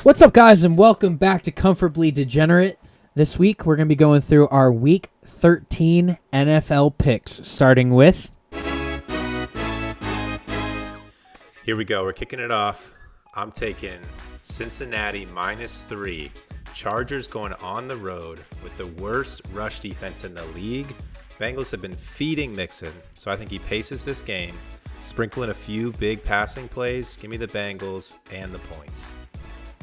What's up, guys, and welcome back to Comfortably Degenerate. This week, we're going to be going through our Week 13 NFL picks, starting with... Here we go. We're kicking it off. I'm taking Cincinnati -3. Chargers going on the road with the worst rush defense in the league. Bengals have been feeding Mixon, so I think he paces this game. Sprinkle in a few big passing plays. Give me the Bengals and the points.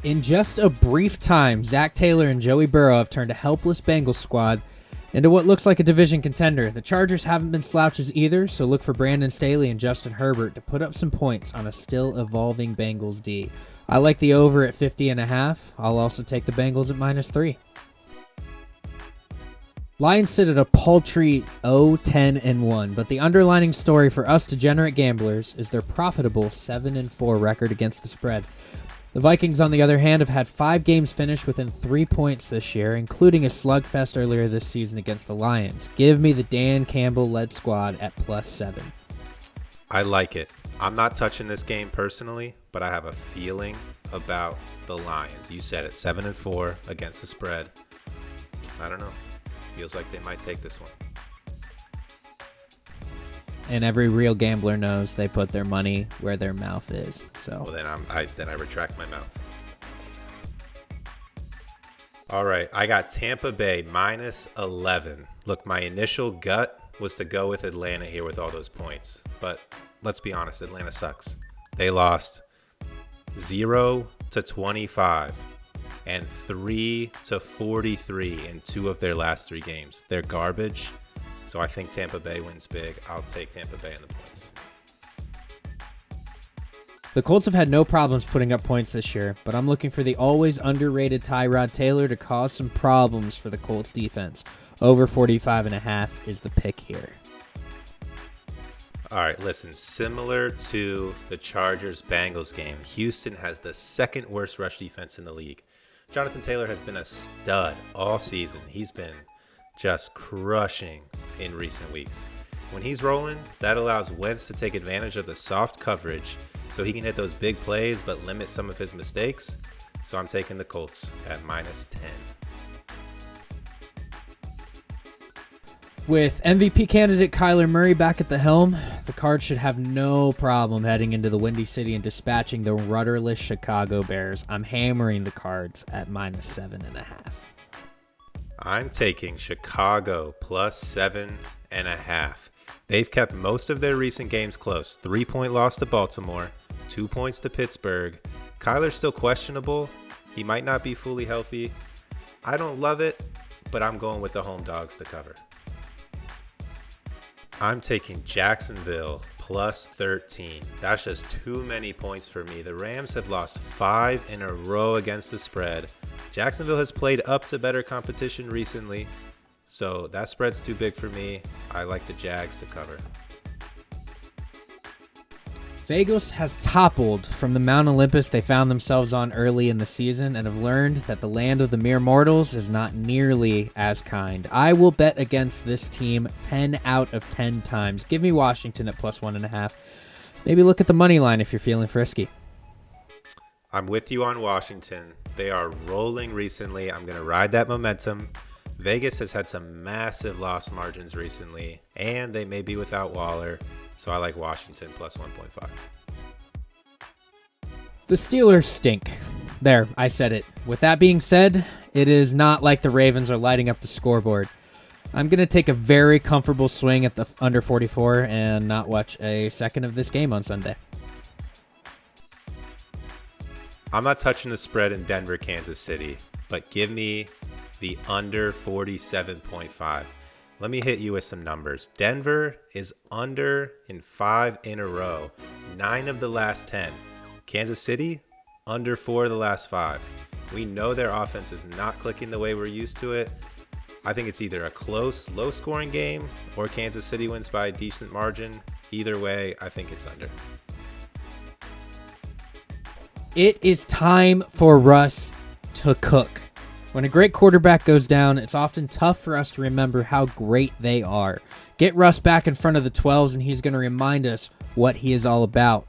In just a brief time, Zach Taylor and Joey Burrow have turned a helpless Bengals squad into what looks like a division contender. The Chargers haven't been slouches either, so look for Brandon Staley and Justin Herbert to put up some points on a still evolving Bengals D. I like the over at 50.5. I'll also take the Bengals at -3. Lions sit at a paltry 0-10-1, but the underlining story for us degenerate gamblers is their profitable 7-4 record against the spread. The Vikings, on the other hand, have had 5 games finished within 3 points this year, including a slugfest earlier this season against the Lions. Give me the Dan Campbell-led squad at +7. I like it. I'm not touching this game personally, but I have a feeling about the Lions. You said it, 7-4 against the spread. I don't know. Feels like they might take this one. And every real gambler knows they put their money where their mouth is. So well, then I retract my mouth. All right, I got Tampa Bay -11. Look, my initial gut was to go with Atlanta here with all those points, but let's be honest, Atlanta sucks. They lost 0-25 and 3-43 in 2 of their last 3 games. They're garbage. So I think Tampa Bay wins big. I'll take Tampa Bay in the points. the Colts have had no problems putting up points this year, but I'm looking for the always underrated Tyrod Taylor to cause some problems for the Colts defense. Over 45.5 is the pick here. All right, listen, similar to the Chargers-Bengals game, Houston has the second worst rush defense in the league. Jonathan Taylor has been a stud all season. He's been just crushing in recent weeks. When he's rolling, that allows Wentz to take advantage of the soft coverage so he can hit those big plays but limit some of his mistakes. So I'm taking the Colts at -10. With MVP candidate Kyler Murray back at the helm, the Cards should have no problem heading into the Windy City and dispatching the rudderless Chicago Bears. I'm hammering the Cards at -7.5. I'm taking Chicago +7.5. They've kept most of their recent games close. 3-point loss to Baltimore, 2 points to Pittsburgh. Kyler's still questionable. He might not be fully healthy. I don't love it, but I'm going with the home dogs to cover. I'm taking Jacksonville +13. That's just too many points for me. The Rams have lost 5 in a row against the spread. Jacksonville has played up to better competition recently, so that spread's too big for me. I like the Jags to cover. Vegas has toppled from the Mount Olympus they found themselves on early in the season and have learned that the land of the mere mortals is not nearly as kind. I will bet against this team 10 out of 10 times. Give me Washington at +1.5. Maybe look at the money line if you're feeling frisky. I'm with you on Washington. They are rolling recently. I'm going to ride that momentum. Vegas has had some massive loss margins recently, and they may be without Waller, so I like Washington +1.5. The Steelers stink. There, I said it. With that being said, it is not like the Ravens are lighting up the scoreboard. I'm going to take a very comfortable swing at the under 44 and not watch a second of this game on Sunday. I'm not touching the spread in Denver, Kansas City, but give me the under 47.5. Let me hit you with some numbers. Denver is under in 5 in a row, 9 of the last 10. Kansas City, under 4 of the last 5. We know their offense is not clicking the way we're used to it. I think it's either a close, low-scoring game or Kansas City wins by a decent margin. Either way, I think it's under. It is time for Russ to cook. When a great quarterback goes down, it's often tough for us to remember how great they are. Get Russ back in front of the 12s, and he's going to remind us what he is all about.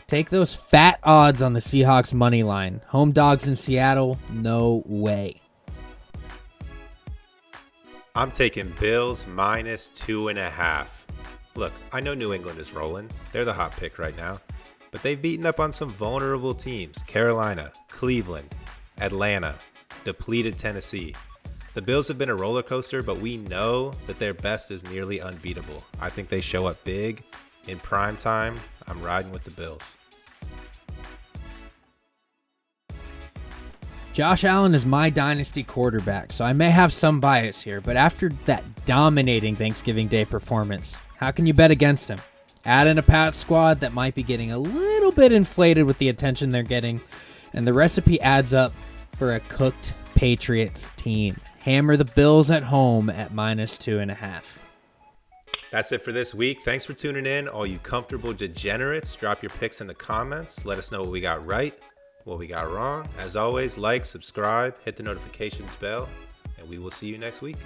Take those fat odds on the Seahawks money line. Home dogs in Seattle, no way. I'm taking Bills -2.5. Look, I know New England is rolling. They're the hot pick right now. But they've beaten up on some vulnerable teams. Carolina, Cleveland, Atlanta, depleted Tennessee. The Bills have been a roller coaster, but we know that their best is nearly unbeatable. I think they show up big in prime time. I'm riding with the Bills. Josh Allen is my dynasty quarterback, so I may have some bias here, but after that dominating Thanksgiving Day performance, how can you bet against him? Add in a Pats squad that might be getting a little bit inflated with the attention they're getting, and the recipe adds up for a cooked Patriots team. Hammer the Bills at home at -2.5. That's it for this week. Thanks for tuning in, all you comfortable degenerates. Drop your picks in the comments. Let us know what we got right, what we got wrong. As always, like, subscribe, hit the notifications bell, and we will see you next week.